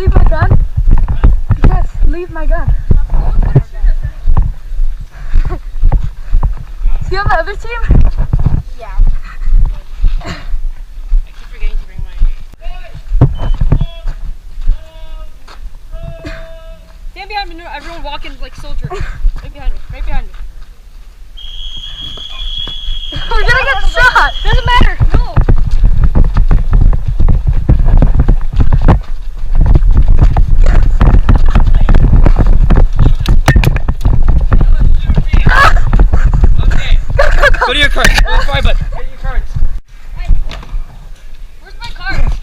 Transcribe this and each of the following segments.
leave my gun? Yes, leave my gun. Do you have the other team? Yeah. I keep forgetting to bring my... Stand behind me, everyone walking like soldiers. Right behind me, right behind me. We're gonna get shot! Doesn't matter, no! Go to your cards. Oh, sorry, but get your cards. Where's my cards?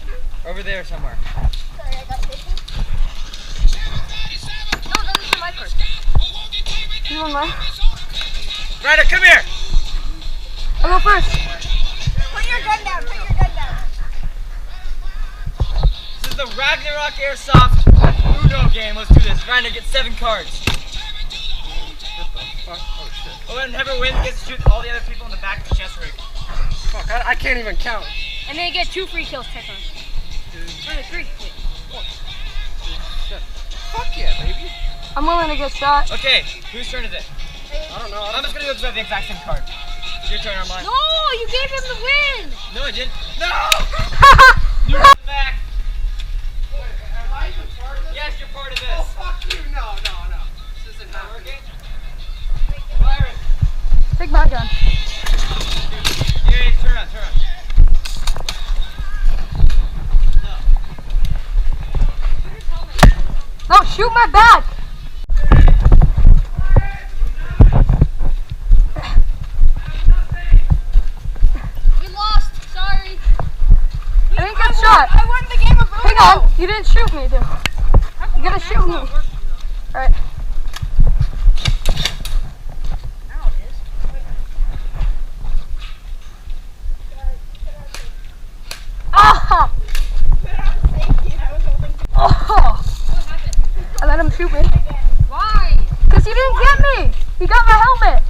Over there somewhere. Sorry, I got taken. No, those are my cards. You want mine? Ryder, come here. I'll go first. Put your gun down, put your gun down. This is the Ragnarok Airsoft Uno game. Let's do this. Ryder gets 7 cards. Oh shit. Whoever never wins gets to shoot all the other people in the back of the chest rig. Fuck, I can't even count. And then you get 2 free kills, Techon. Or 3. Wait, 4. Shit. Fuck yeah, baby. I'm willing to get shot. Okay, whose turn is it? I don't know. I'm just gonna go grab the exact same card. Your turn, Armand. No, you gave him the win! No, I didn't. No! You're in the back. Wait, am I even part of this? Yes, you're part of Oh, this. fuck you. No. This isn't Not happening. working? Byron. Take my gun. Here, turn around. No, shoot my back! We lost, sorry. I didn't get shot. I won the game of Uno. Hang on, you didn't shoot me, dude. You gotta shoot me. Alright. Now it is. Ah! Oh! What happened? I let him shoot me. Why? Because he didn't get me! He got my helmet!